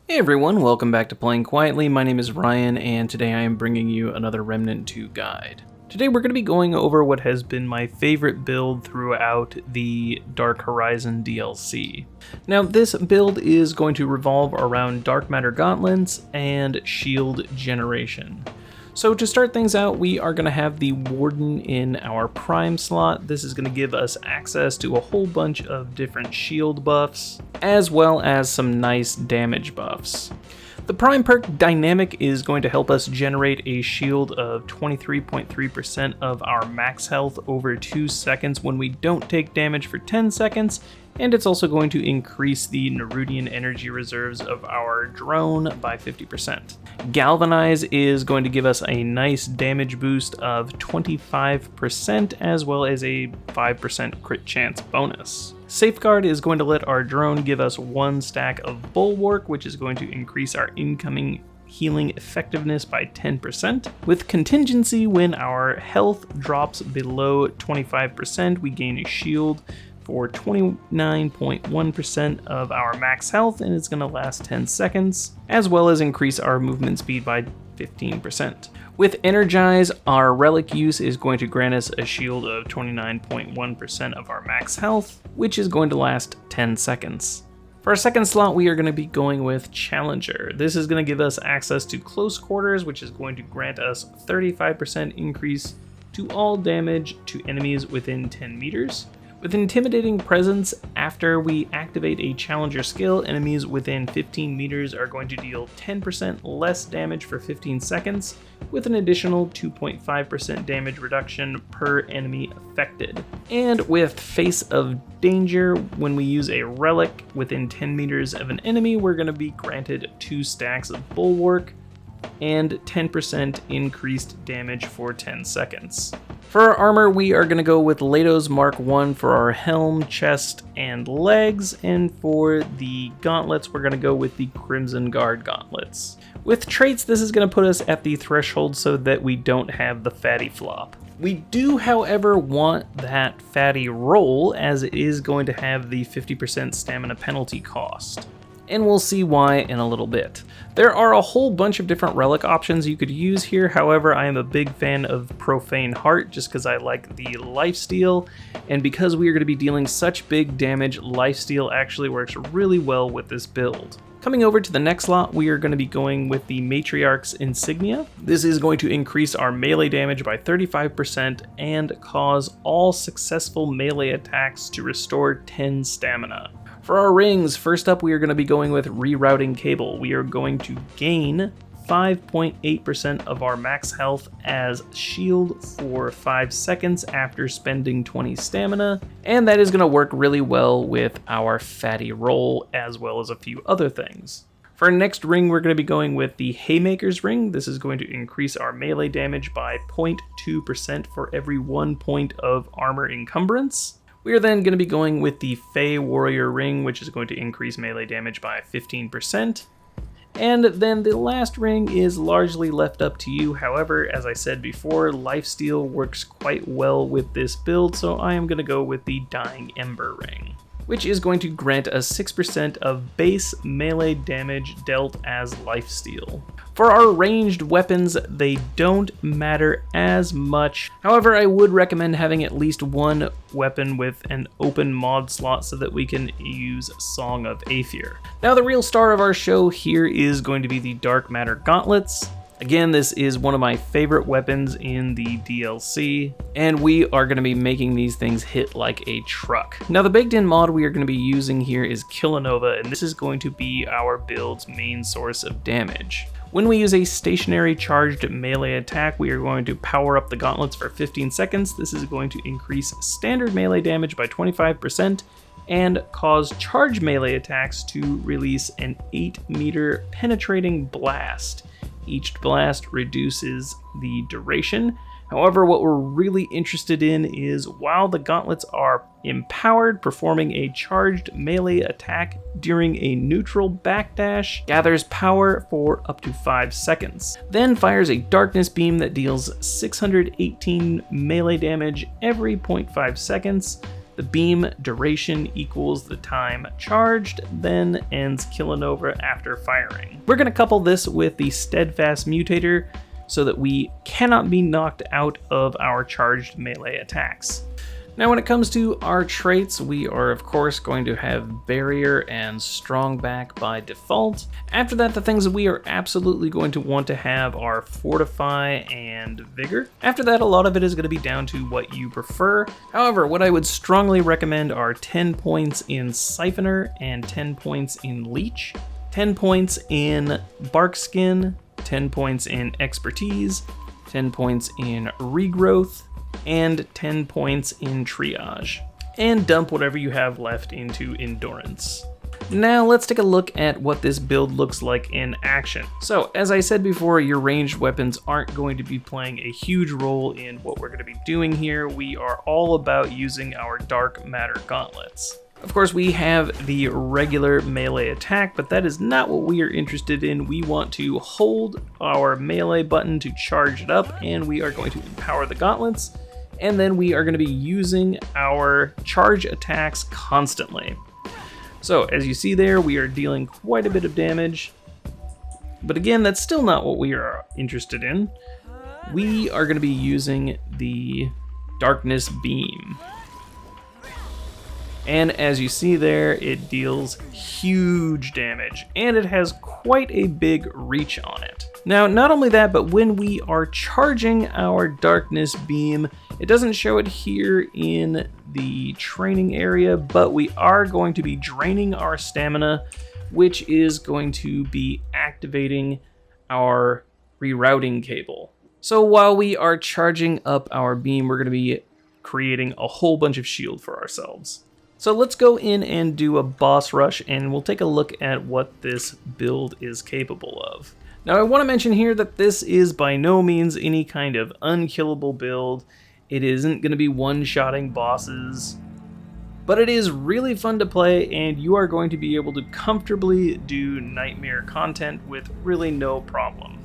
Hey everyone, welcome back to Playing Quietly. My name is Ryan, and today I am bringing you another Remnant 2 guide. Today we're going to be going over what has been my favorite build throughout the Dark Horizon DLC. Now this build is going to revolve around Dark Matter Gauntlets and shield generation. So to start things out, we are going to have the Warden in our Prime slot. This is going to give us access to a whole bunch of different shield buffs, as well as some nice damage buffs. The Prime perk Dynamic is going to help us generate a shield of 23.3% of our max health over 2 seconds when we don't take damage for 10 seconds, and it's also going to increase the Nerudian energy reserves of our drone by 50%. Galvanize is going to give us a nice damage boost of 25% as well as a 5% crit chance bonus. Safeguard is going to let our drone give us 1 stack of Bulwark, which is going to increase our incoming healing effectiveness by 10%. With Contingency, when our health drops below 25%, we gain a shield for 29.1% of our max health, and it's going to last 10 seconds, as well as increase our movement speed by 15%. With Energize, our relic use is going to grant us a shield of 29.1% of our max health, which is going to last 10 seconds. For our second slot, we are going to be going with Challenger. This is going to give us access to close quarters, which is going to grant us 35% increase to all damage to enemies within 10 meters. With Intimidating Presence, after we activate a Challenger skill, enemies within 15 meters are going to deal 10% less damage for 15 seconds, with an additional 2.5% damage reduction per enemy affected. And with Face of Danger, when we use a relic within 10 meters of an enemy, we're going to be granted 2 stacks of Bulwark and 10% increased damage for 10 seconds. For our armor, we are going to go with Leidos Mark I for our helm, chest, and legs, and for the gauntlets, we're going to go with the Crimson Guard gauntlets. With traits, this is going to put us at the threshold so that we don't have the fatty flop. We do, however, want that fatty roll, as it is going to have the 50% stamina penalty cost. And we'll see why in a little bit. There are a whole bunch of different relic options you could use here. However, I am a big fan of Profane Heart just because I like the lifesteal, and because we are going to be dealing such big damage, lifesteal actually works really well with this build. Coming over to the next slot, we are going to be going with the Matriarch's Insignia. This is going to increase our melee damage by 35% and cause all successful melee attacks to restore 10 stamina. For our rings, first up we are going to be going with Rerouting Cable. We are going to gain 5.8% of our max health as shield for 5 seconds after spending 20 stamina, and that is going to work really well with our fatty roll as well as a few other things. For our next ring, we're going to be going with the Haymaker's Ring. This is going to increase our melee damage by 0.2% for every 1 point of armor encumbrance. We are then going to be going with the Fey Warrior Ring, which is going to increase melee damage by 15%. And then the last ring is largely left up to you. However, as I said before, lifesteal works quite well with this build, so I am going to go with the Dying Ember Ring, which is going to grant us 6% of base melee damage dealt as lifesteal. For our ranged weapons, they don't matter as much. However, I would recommend having at least one weapon with an open mod slot so that we can use Song of Aether. Now, the real star of our show here is going to be the Dark Matter Gauntlets. Again, this is one of my favorite weapons in the DLC, and we are going to be making these things hit like a truck. Now, the baked-in mod we are going to be using here is Killanova, and this is going to be our build's main source of damage. When we use a stationary charged melee attack, we are going to power up the gauntlets for 15 seconds. This is going to increase standard melee damage by 25% and cause charge melee attacks to release an 8-meter penetrating blast. Each blast reduces the duration. However, what we're really interested in is while the gauntlets are empowered, performing a charged melee attack during a neutral backdash gathers power for up to 5 seconds. Then fires a darkness beam that deals 618 melee damage every 0.5 seconds. The beam duration equals the time charged, then ends Killanova after firing. We're going to couple this with the Steadfast Mutator so that we cannot be knocked out of our charged melee attacks. Now when it comes to our traits, we are of course going to have Barrier and Strong Back by default. After that, the things that we are absolutely going to want to have are Fortify and Vigor. After that, a lot of it is going to be down to what you prefer. However, what I would strongly recommend are 10 points in Siphoner and 10 points in Leech, 10 points in Bark Skin, 10 points in Expertise, 10 points in Regrowth, and 10 points in Triage, and dump whatever you have left into Endurance. Now let's take a look at what this build looks like in action. So as I said before, your ranged weapons aren't going to be playing a huge role in what we're going to be doing here. We are all about using our Dark Matter Gauntlets. Of course, we have the regular melee attack, but that is not what we are interested in. We want to hold our melee button to charge it up, and we are going to empower the gauntlets, and then we are going to be using our charge attacks constantly. So as you see there, we are dealing quite a bit of damage, but again, that's still not what we are interested in. We are going to be using the Darkness Beam. And as you see there, it deals huge damage, and it has quite a big reach on it. Now, not only that, but when we are charging our Darkness Beam, it doesn't show it here in the training area, but we are going to be draining our stamina, which is going to be activating our Rerouting Cable. So while we are charging up our beam, we're going to be creating a whole bunch of shield for ourselves. So let's go in and do a boss rush, and we'll take a look at what this build is capable of. Now I want to mention here that this is by no means any kind of unkillable build. It isn't going to be one-shotting bosses, but it is really fun to play, and you are going to be able to comfortably do nightmare content with really no problem.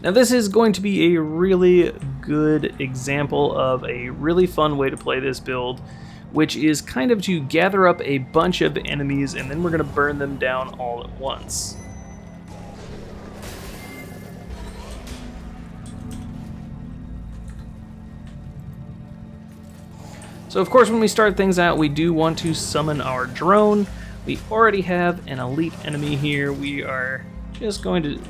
Now this is going to be a really good example of a really fun way to play this build, which is kind of to gather up a bunch of enemies and then we're going to burn them down all at once. So of course when we start things out, we do want to summon our drone. We already have an elite enemy here. We are just going to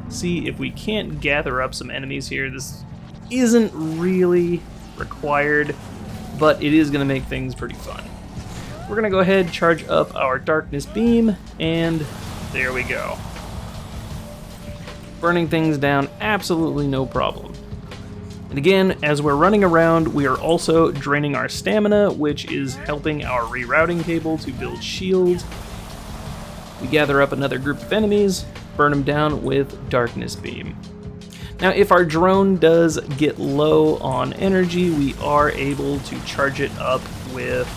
see if we can't gather up some enemies here. This isn't really required, but it is going to make things pretty fun. We're going to go ahead, charge up our Darkness Beam, and there we go. Burning things down, absolutely no problem. And again, as we're running around, we are also draining our stamina, which is helping our rerouting cable to build shields. We gather up another group of enemies, burn them down with Darkness Beam. Now, if our drone does get low on energy, we are able to charge it up with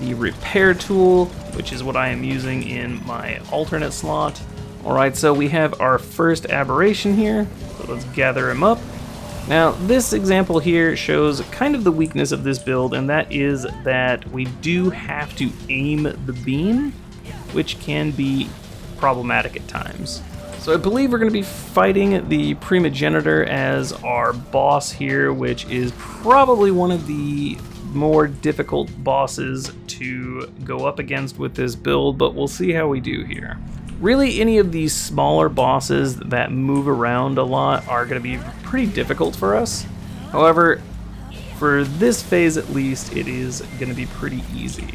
the repair tool, which is what I am using in my alternate slot. Alright, so we have our first aberration here, so let's gather him up. Now, this example here shows kind of the weakness of this build, and that is that we do have to aim the beam, which can be problematic at times. So I believe we're going to be fighting the Primogenitor as our boss here, which is probably one of the more difficult bosses to go up against with this build, but we'll see how we do here. Really, any of these smaller bosses that move around a lot are going to be pretty difficult for us. However, for this phase at least, it is going to be pretty easy.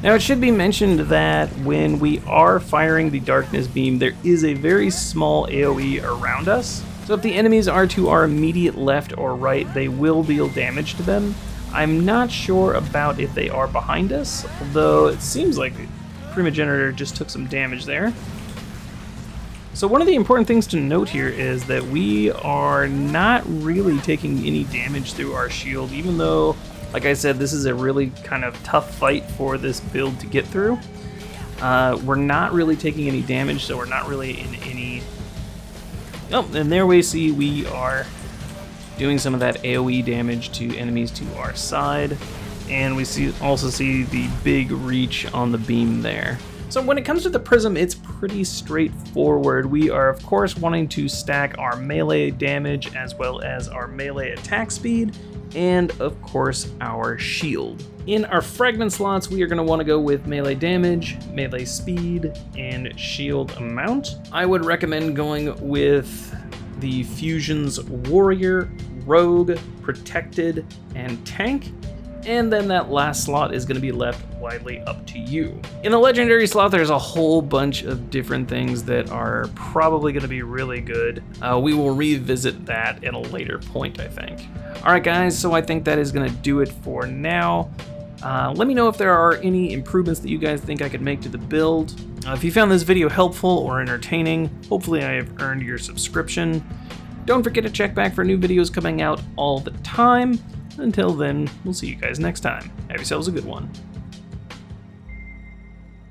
Now, it should be mentioned that when we are firing the Darkness Beam, there is a very small AoE around us. So if the enemies are to our immediate left or right, they will deal damage to them. I'm not sure about if they are behind us, although it seems like Primogenitor just took some damage there. So one of the important things to note here is that we are not really taking any damage through our shield, even though, like I said, this is a really kind of tough fight for this build to get through. We're not really taking any damage, so we're not really in any... Oh, and there we see we are doing some of that AoE damage to enemies to our side. And we also see the big reach on the beam there. So when it comes to the Prism, it's pretty straightforward. We are, of course, wanting to stack our melee damage as well as our melee attack speed, and of course, our shield. In our fragment slots, we are going to want to go with melee damage, melee speed, and shield amount. I would recommend going with the Fusion's Warrior, Rogue, Protected, and Tank. And then that last slot is going to be left widely up to you. In the legendary slot, there's a whole bunch of different things that are probably going to be really good. We will revisit that at a later point, I think. All right, guys, so I think that is going to do it for now. Let me know if there are any improvements that you guys think I could make to the build. If you found this video helpful or entertaining, hopefully I have earned your subscription. Don't forget to check back for new videos coming out all the time. Until then, we'll see you guys next time. Have yourselves a good one.